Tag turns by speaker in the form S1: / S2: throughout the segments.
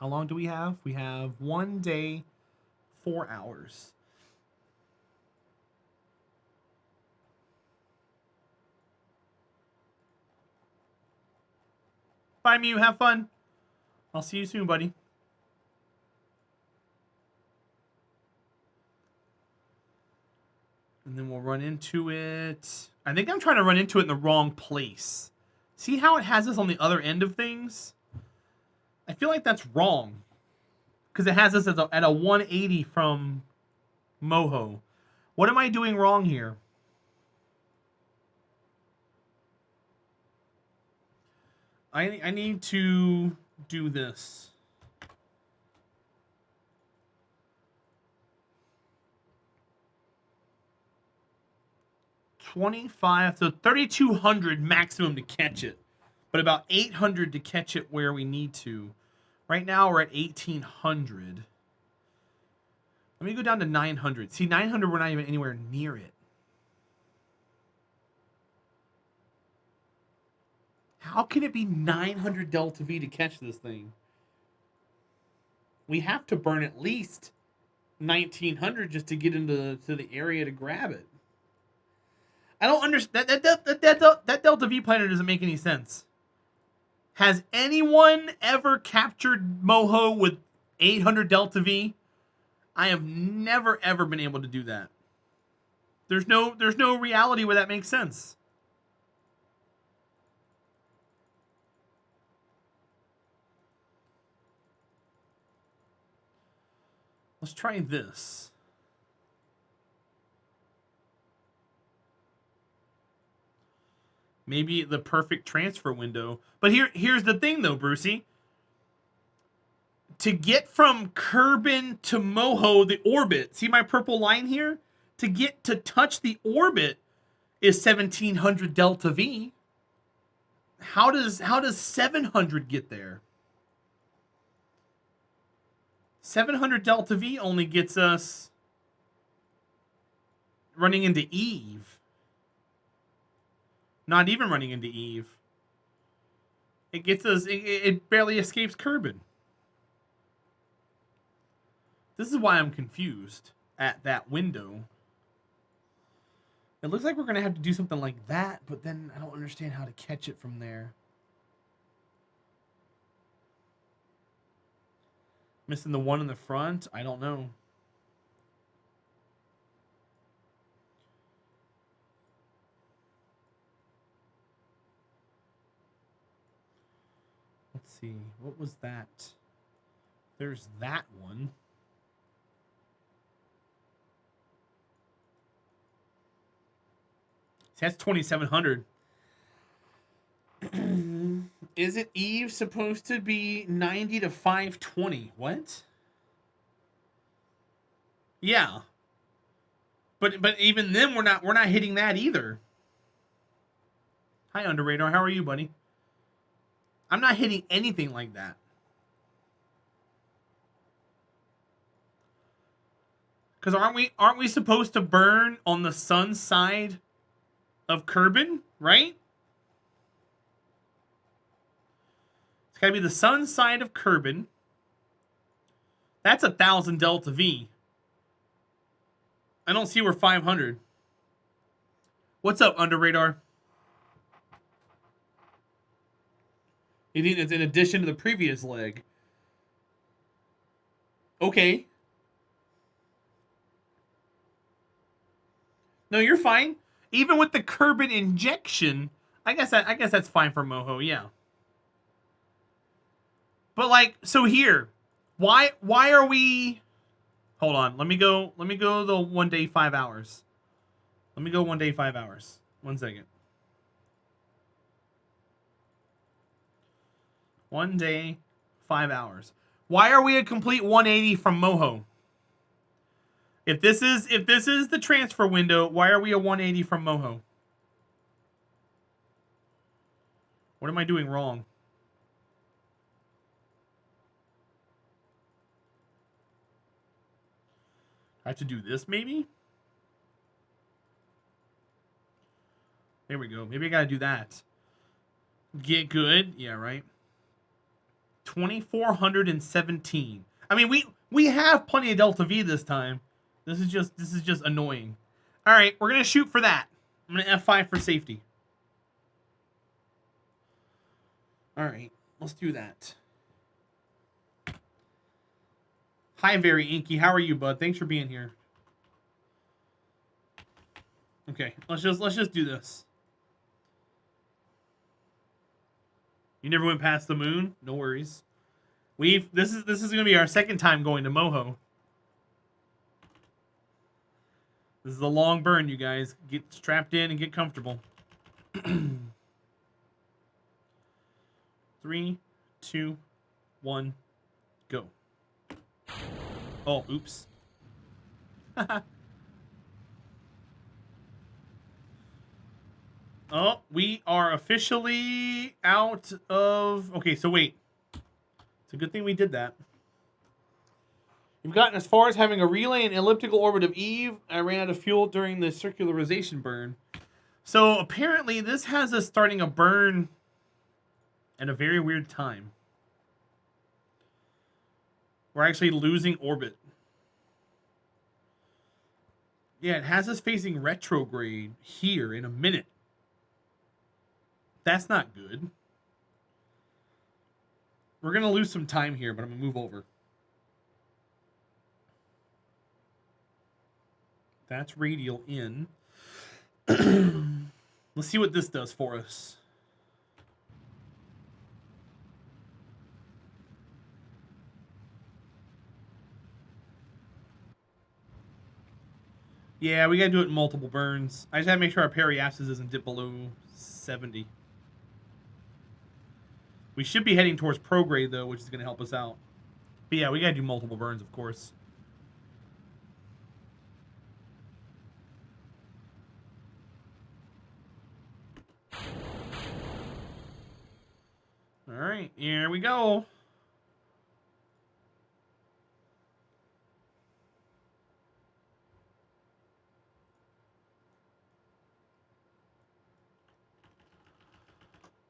S1: How long do we have? We have 1 day, 4 hours. Bye, Mew. Have fun. I'll see you soon, buddy. And then we'll run into it. I think I'm trying to run into it in the wrong place. See how it has us on the other end of things? I feel like that's wrong. Because it has us at a 180 from Moho. What am I doing wrong here? I need to do this. $25, so 3,200 maximum to catch it, but about 800 to catch it where we need to. Right now we're at 1,800. Let me go down to 900. See, 900 we're not even anywhere near it. How can it be 900 delta V to catch this thing? We have to burn at least 1,900 just to get into the area to grab it. I don't understand. That delta V planner doesn't make any sense. Has anyone ever captured Moho with 800 delta V? I have never ever been able to do that. There's no reality where that makes sense. Let's try this. Maybe the perfect transfer window. But here's the thing though, Brucey. To get from Kerbal to Moho, the orbit, see my purple line here? To get to touch the orbit is 1,700 delta V. How does 700 get there? 700 delta V only gets us running into Eve. Not even running into Eve. It gets us, it barely escapes Kerbal. This is why I'm confused at that window. It looks like we're going to have to do something like that, but then I don't understand how to catch it from there. Missing the one in the front? I don't know. Let's see. What was that? There's that one. See, that's 2,700. Is it Eve supposed to be 90 to 520? What? Yeah. But even then we're not hitting that either. Hi Under Radar, how are you, buddy? I'm not hitting anything like that. Cuz aren't we supposed to burn on the sun side of Kerbal, right? It's got to be the sun side of Kerbal. That's 1,000 delta V. I don't see where 500. What's up, Under Radar? You think it's in addition to the previous leg? Okay. No, you're fine. Even with the Kerbal injection, I guess that's fine for Moho, yeah. But like, so here, why are we? Hold on, let me go the 1 day 5 hours. Let me go 1 day 5 hours. 1 second. 1 day 5 hours. Why are we a complete 180 from Moho? If this is the transfer window, why are we a 180 from Moho? What am I doing wrong? I have to do this maybe? There we go. Maybe I gotta do that. Get good. Yeah, right. 2,417. I mean, we have plenty of Delta V this time. This is just annoying. All right, we're gonna shoot for that. I'm gonna F5 for safety. All right, let's do that. Hi, Very Inky. How are you, bud? Thanks for being here. Okay, let's just do this. You never went past the moon? No worries. This is gonna be our second time going to Moho. This is a long burn, you guys. Get strapped in and get comfortable. 3, 2, 1, go. Oh, oops. Oh, we are officially out of... Okay, so wait. It's a good thing we did that. You've gotten as far as having a relay and elliptical orbit of Eve. I ran out of fuel during the circularization burn. So apparently this has us starting a burn at a very weird time. We're actually losing orbit. Yeah, it has us facing retrograde here in a minute. That's not good. We're going to lose some time here, but I'm going to move over. That's radial in. Let's see what this does for us. Yeah, we got to do it in multiple burns. I just have to make sure our periapsis doesn't dip below 70. We should be heading towards prograde, though, which is going to help us out. But yeah, we got to do multiple burns, of course. All right, here we go.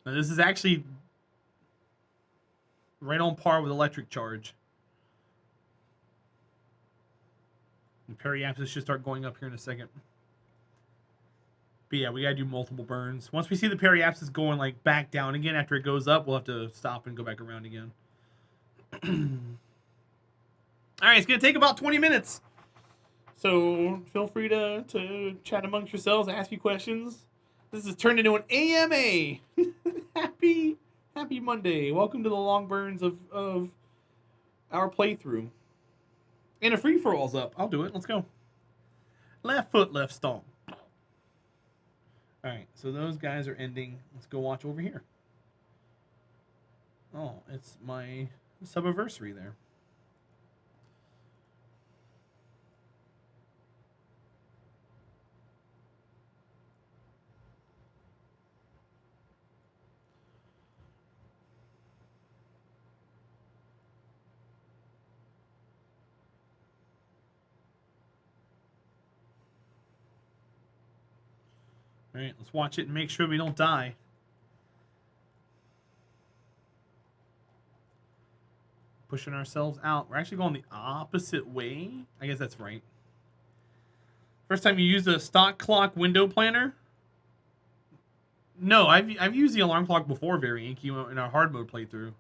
S1: Now, this is actually right on par with electric charge. And periapsis should start going up here in a second. But yeah, we gotta do multiple burns. Once we see the periapsis going like back down again after it goes up, we'll have to stop and go back around again. Alright, it's gonna take about 20 minutes. So feel free to chat amongst yourselves, ask you questions. This has turned into an AMA. Happy Monday. Welcome to the long burns of our playthrough. And a free-for-all's up. I'll do it. Let's go. Left foot, left stomp. Alright, so those guys are ending. Let's go watch over here. Oh, it's my subiversary there. All right, let's watch it and make sure we don't die. Pushing ourselves out. We're actually going the opposite way. I guess that's right. First time you used a stock clock window planner? No, I've used the alarm clock before, Very Inky, in our hard mode playthrough.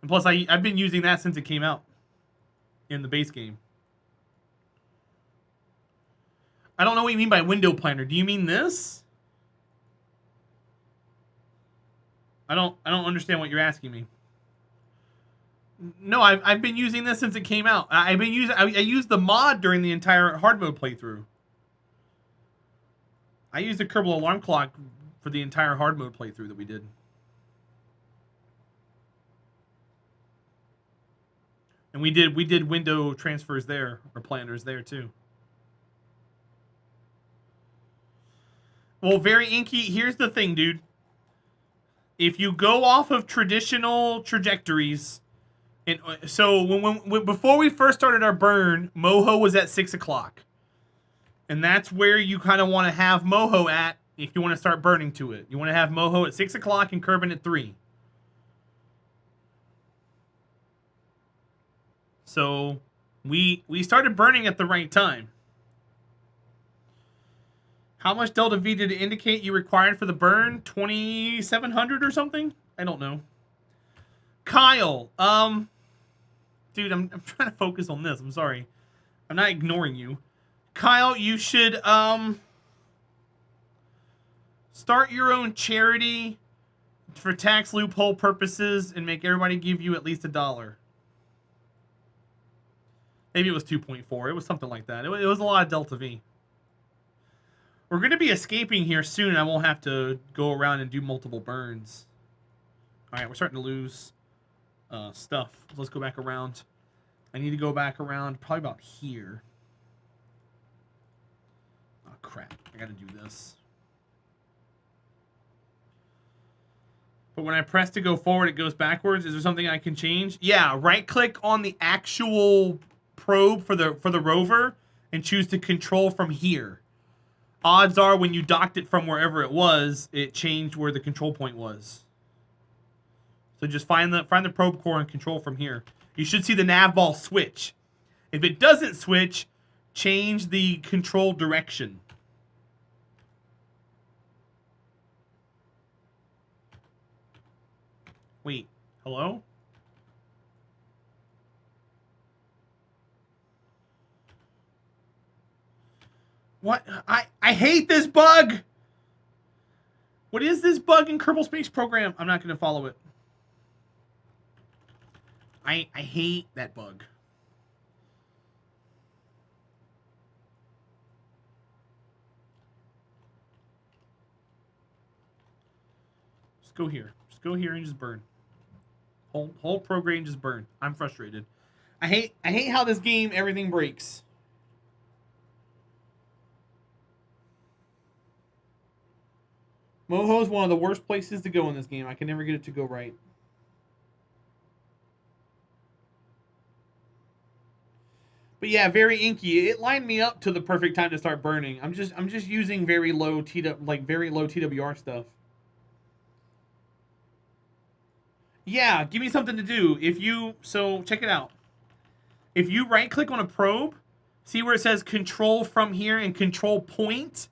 S1: And plus, I've been using that since it came out in the base game. I don't know what you mean by window planner. Do you mean this? I don't understand what you're asking me. No, I've been using this since it came out. I used the mod during the entire hard mode playthrough. I used the Kerbal alarm clock for the entire hard mode playthrough that we did. And we did window transfers there, or planners there too. Well, Very Inky, here's the thing, dude. If you go off of traditional trajectories, and so when before we first started our burn, Moho was at 6 o'clock. And that's where you kind of want to have Moho at if you want to start burning to it. You want to have Moho at 6 o'clock and Kerbin at 3. So we started burning at the right time. How much delta V did it indicate you required for the burn? 2,700 or something? I don't know. Kyle, dude, I'm trying to focus on this. I'm sorry. I'm not ignoring you. Kyle, you should start your own charity for tax loophole purposes and make everybody give you at least $1. Maybe it was 2.4. It was something like that. It was a lot of delta V. We're going to be escaping here soon. I won't have to go around and do multiple burns. All right, we're starting to lose stuff. Let's go back around. I need to go back around probably about here. Oh, crap. I got to do this. But when I press to go forward, it goes backwards. Is there something I can change? Yeah, right-click on the actual probe for the rover and choose to control from here. Odds are when you docked it from wherever it was, it changed where the control point was. So just find the probe core and control from here. You should see the nav ball switch. If it doesn't switch, change the control direction. Wait, hello? What? I hate this bug! What is this bug in Kerbal Space Program? I'm not going to follow it. I hate that bug. Just go here. Just go here and just burn. Whole program just burn. I'm frustrated. I hate how this game everything breaks. Moho is one of the worst places to go in this game. I can never get it to go right. But yeah, very inky. It lined me up to the perfect time to start burning. I'm just using very low TWR stuff. Yeah, give me something to do. So check it out. If you right click on a probe, see where it says control from here and control point,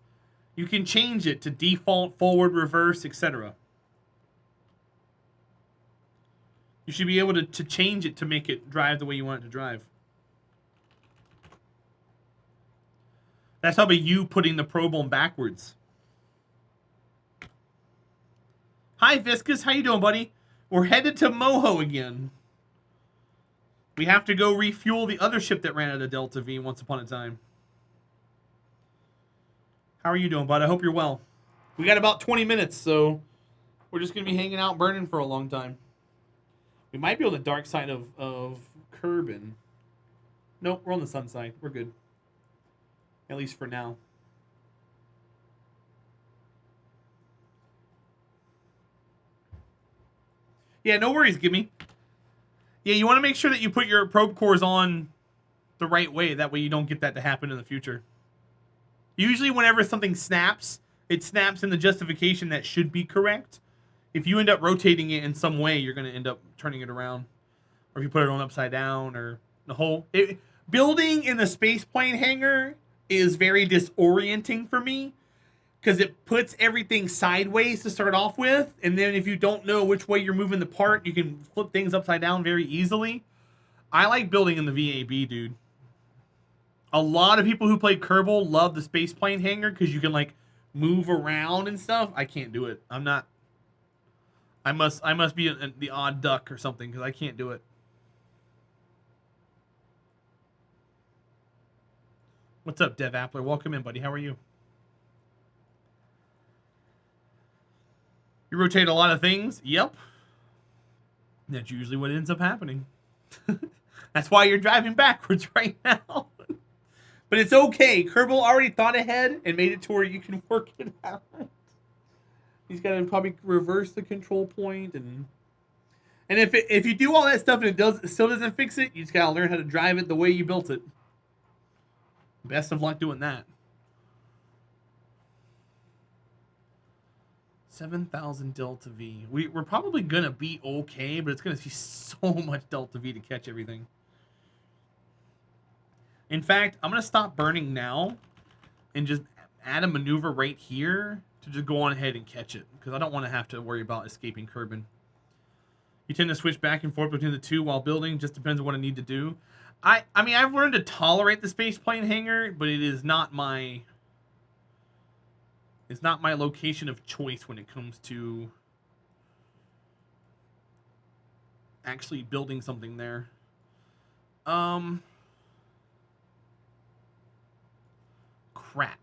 S1: you can change it to default, forward, reverse, etc. You should be able to change it to make it drive the way you want it to drive. That's probably you putting the probe on backwards. Hi, Viscous. How you doing, buddy? We're headed to Moho again. We have to go refuel the other ship that ran out of Delta V once upon a time. How are you doing, bud? I hope you're well. We got about 20 minutes, so we're just going to be hanging out burning for a long time. We might be on the dark side of Kerbal. Nope, we're on the sun side. We're good. At least for now. Yeah, no worries, Gimme. Yeah, you want to make sure that you put your probe cores on the right way. That way you don't get that to happen in the future. Usually whenever something snaps, it snaps in the justification that should be correct. If you end up rotating it in some way, you're going to end up turning it around. Or if you put it on upside down or the whole... building in the space plane hangar is very disorienting for me. Because it puts everything sideways to start off with. And then if you don't know which way you're moving the part, you can flip things upside down very easily. I like building in the VAB, dude. A lot of people who play Kerbal love the space plane hangar because you can like move around and stuff. I can't do it. I'm not. I must be the odd duck or something because I can't do it. What's up, Dev Appler? Welcome in, buddy. How are you? You rotate a lot of things? Yep. That's usually what ends up happening. That's why you're driving backwards right now. But it's okay. Kerbal already thought ahead and made it to where you can work it out. He's got to probably reverse the control point. And if you do all that stuff and it still doesn't fix it, you just got to learn how to drive it the way you built it. Best of luck doing that. 7,000 Delta V. We're probably going to be okay, but it's going to be so much Delta V to catch everything. In fact, I'm going to stop burning now and just add a maneuver right here to just go on ahead and catch it, because I don't want to have to worry about escaping Kerbin. You tend to switch back and forth between the two while building. Just depends on what I need to do. I mean, I've learned to tolerate the space plane hangar, but it is not my... It's not my location of choice when it comes to actually building something there. Crap.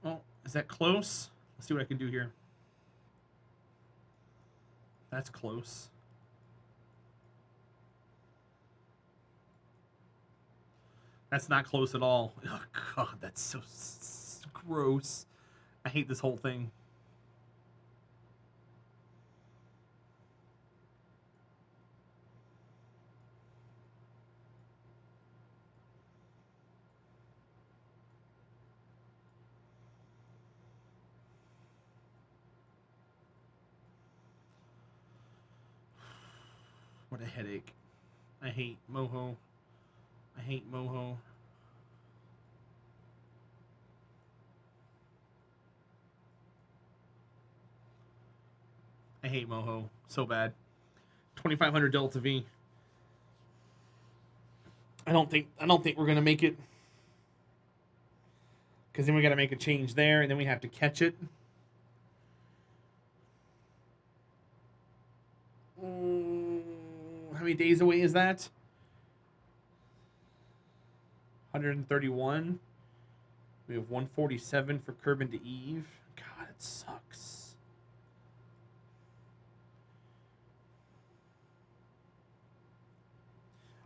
S1: Oh, is that close? Let's see what I can do here. That's close. That's not close at all. Oh, God, that's so gross. I hate this whole thing. What a headache. I hate Moho. I hate Moho. I hate Moho so bad. 2500 Delta V. I don't think we're gonna make it, because then we got to make a change there, and then we have to catch it. How many days away is that? 131. We have 147 for Kerbin to Eve. God, it sucks.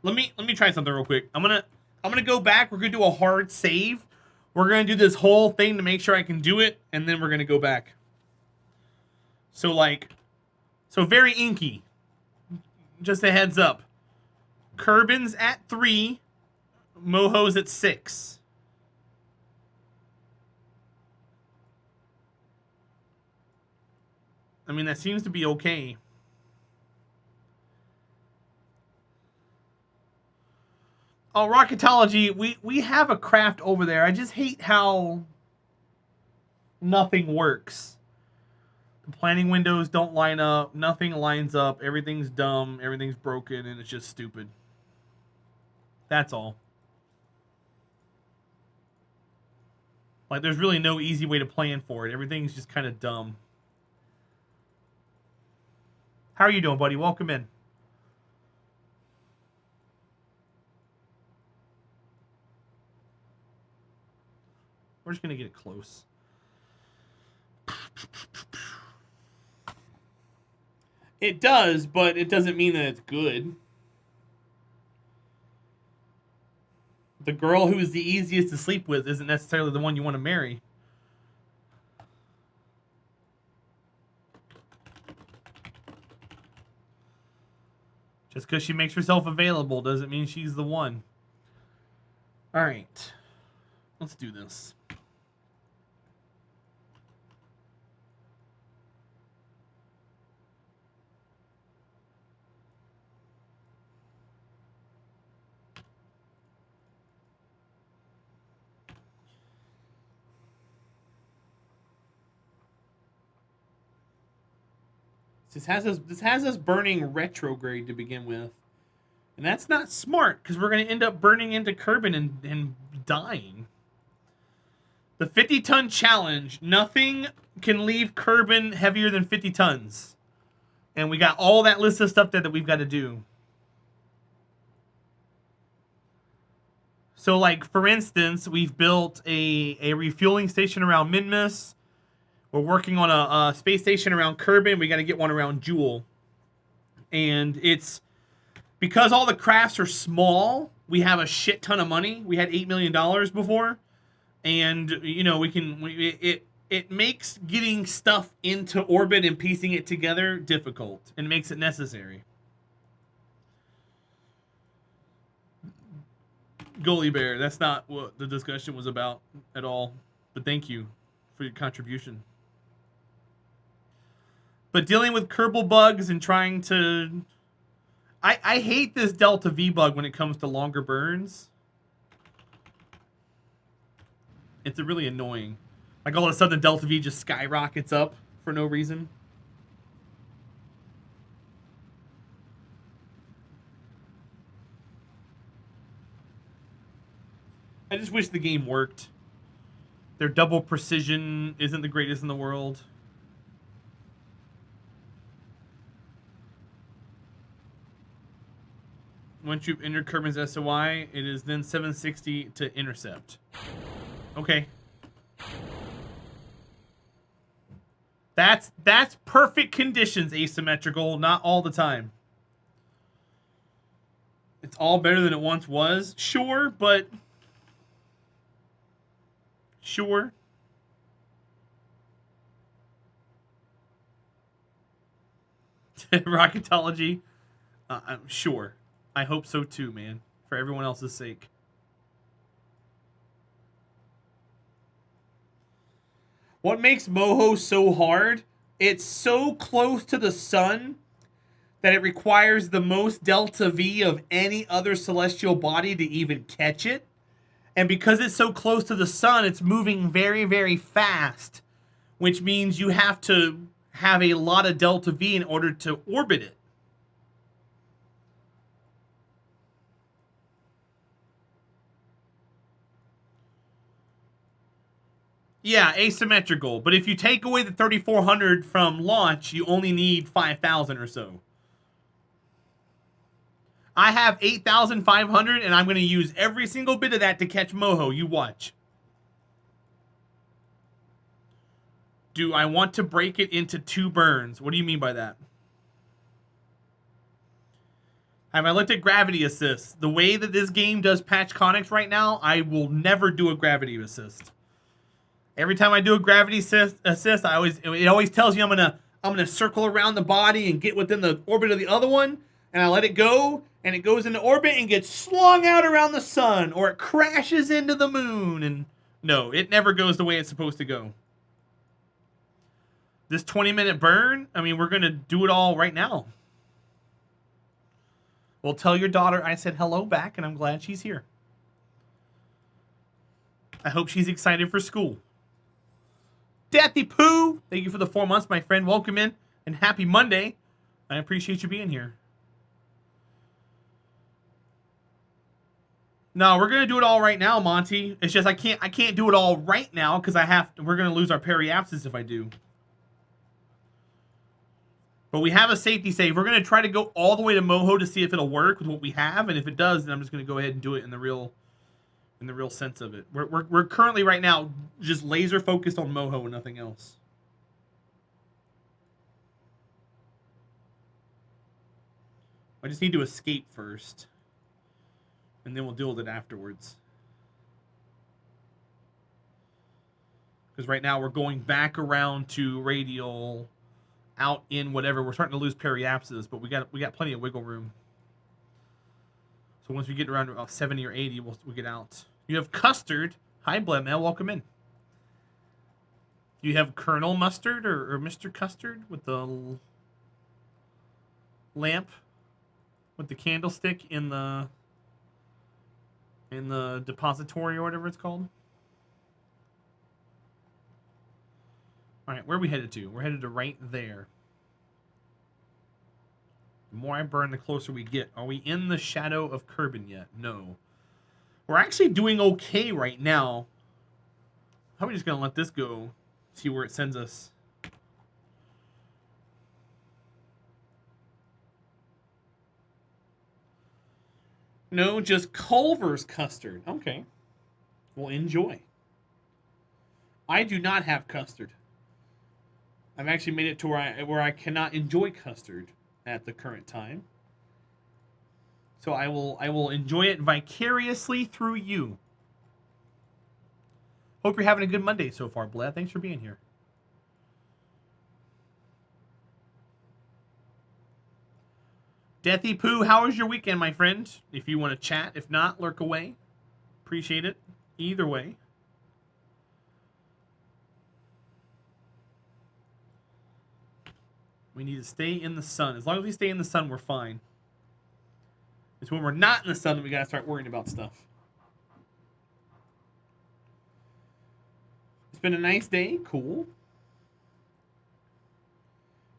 S1: Let me try something real quick. I'm gonna go back. We're gonna do a hard save. We're gonna do this whole thing to make sure I can do it, and then we're gonna go back. So very inky. Just a heads up. Kerbin's at 3. Moho's at 6. I mean, that seems to be okay. Oh, Rocketology, we have a craft over there. I just hate how nothing works. The planning windows don't line up. Nothing lines up. Everything's dumb. Everything's broken, and it's just stupid. That's all. Like, there's really no easy way to plan for it. Everything's just kind of dumb. How are you doing, buddy? Welcome in. We're just going to get it close. It does, but it doesn't mean that it's good. The girl who is the easiest to sleep with isn't necessarily the one you want to marry. Just because she makes herself available doesn't mean she's the one. All right. Let's do this. This has us burning retrograde to begin with. And that's not smart, because we're going to end up burning into Kerbin and dying. The 50-ton challenge. Nothing can leave Kerbin heavier than 50 tons. And we got all that list of stuff that we've got to do. So, like, for instance, we've built a refueling station around Minmus. We're working on a space station around Kerbin. We got to get one around Jewel. And it's... because all the crafts are small, we have a shit ton of money. We had $8 million before. And, you know, it makes getting stuff into orbit and piecing it together difficult. And makes it necessary. Goalie Bear, that's not what the discussion was about at all. But thank you for your contribution. But dealing with Kerbal bugs and trying to... I hate this Delta V bug when it comes to longer burns. It's really annoying. Like all of a sudden the Delta V just skyrockets up for no reason. I just wish the game worked. Their double precision isn't the greatest in the world. Once you've entered Kerbin's SOI, it is then 760 to intercept. Okay. That's perfect conditions, asymmetrical, not all the time. It's all better than it once was, sure, but... Sure. Rocketology. I'm sure. I hope so too, man. For everyone else's sake. What makes Moho so hard? It's so close to the sun that it requires the most delta V of any other celestial body to even catch it. And because it's so close to the sun, it's moving very, very fast, which means you have to have a lot of delta V in order to orbit it. Yeah, asymmetrical. But if you take away the 3,400 from launch, you only need 5,000 or so. I have 8,500, and I'm going to use every single bit of that to catch Moho. You watch. Do I want to break it into 2 burns? What do you mean by that? Have I looked at gravity assist? The way that this game does patch conics right now, I will never do a gravity assist. Every time I do a gravity assist, it always tells you I'm gonna circle around the body and get within the orbit of the other one, and I let it go, and it goes into orbit and gets slung out around the sun, or it crashes into the moon, and no, it never goes the way it's supposed to go. This 20-minute burn, I mean, we're gonna do it all right now. Well, tell your daughter I said hello back, and I'm glad she's here. I hope she's excited for school. Deathy Pooh, thank you for the 4 months, my friend. Welcome in, and happy Monday. I appreciate you being here. No, we're gonna do it all right now, Monty. It's just I can't do it all right now because we're gonna lose our periapsis if I do. But we have a safety save. We're gonna try to go all the way to Moho to see if it'll work with what we have, and if it does, then I'm just gonna go ahead and do it in the real sense of it. We're currently right now just laser focused on Moho and nothing else. I just need to escape first, and then we'll deal with it afterwards. Because right now we're going back around to radial, out in whatever. We're starting to lose periapsis, but we got plenty of wiggle room. So once we get around to about 70 or 80, we'll get out. You have Custard. Hi, Bled Man. Welcome in. You have Colonel Mustard or Mr. Custard with the lamp with the candlestick in the depository or whatever it's called. All right, where are we headed to? We're headed to right there. The more I burn, the closer we get. Are we in the shadow of Kerbin yet? No. We're actually doing okay right now. Probably just going to let this go. See where it sends us. No, just Culver's Custard. Okay. Well, enjoy. I do not have Custard. I've actually made it to where I cannot enjoy Custard at the current time. So I will enjoy it vicariously through you. Hope you're having a good Monday so far, Bled. Thanks for being here. Deathy Pooh, how was your weekend, my friend? If you want to chat, if not, lurk away. Appreciate it. Either way. We need to stay in the sun. As long as we stay in the sun, we're fine. It's when we're not in the sun that we got to start worrying about stuff. It's been a nice day. Cool.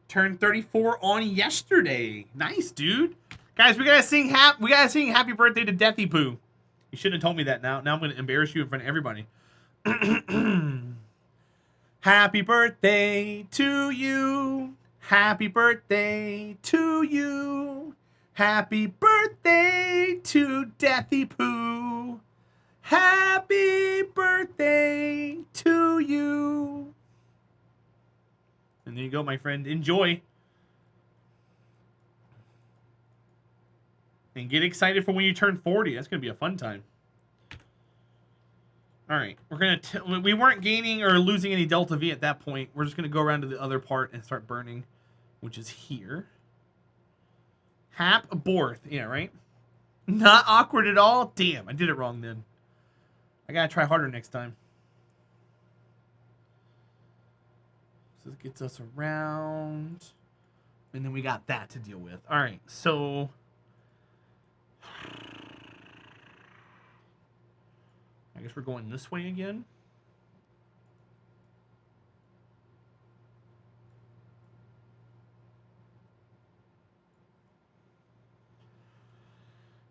S1: Turned 34 on yesterday. Nice, dude. Guys, we gotta sing happy birthday to Deathy Poo. You shouldn't have told me that now. Now I'm gonna embarrass you in front of everybody. Happy birthday to you. Happy birthday to you. Happy birthday to Deathy Poo. Happy birthday to you. And there you go, my friend. Enjoy. And get excited for when you turn 40. That's going to be a fun time. All right. We weren't gaining or losing any Delta V at that point. We're just going to go around to the other part and start burning, which is here. Hap Borth. Yeah, right? Not awkward at all? Damn, I did it wrong then. I got to try harder next time. So this gets us around. And then we got that to deal with. All right, so... I guess we're going this way again.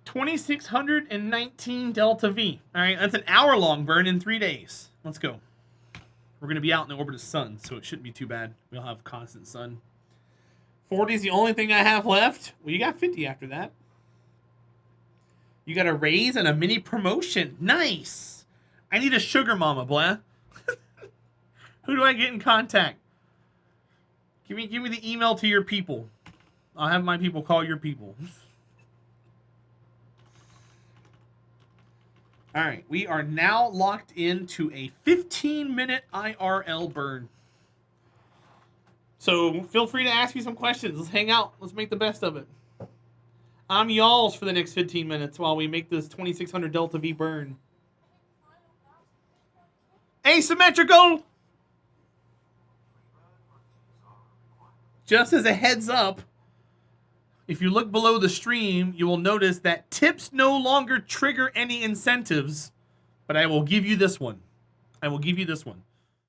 S1: $2,619 Delta V. All right, that's an hour-long burn in 3 days. Let's go. We're going to be out in the orbit of the sun, so it shouldn't be too bad. We'll have constant sun. 40 is the only thing I have left. Well, you got 50 after that. You got a raise and a mini promotion. Nice. I need a sugar mama, blah. Who do I get in contact? Give me the email to your people. I'll have my people call your people. All right, we are now locked into a 15-minute IRL burn. So feel free to ask me some questions. Let's hang out. Let's make the best of it. I'm y'all's for the next 15 minutes while we make this 2600 Delta V burn. Asymmetrical! Just as a heads up, if you look below the stream, you will notice that tips no longer trigger any incentives, but I will give you this one. I will give you this one.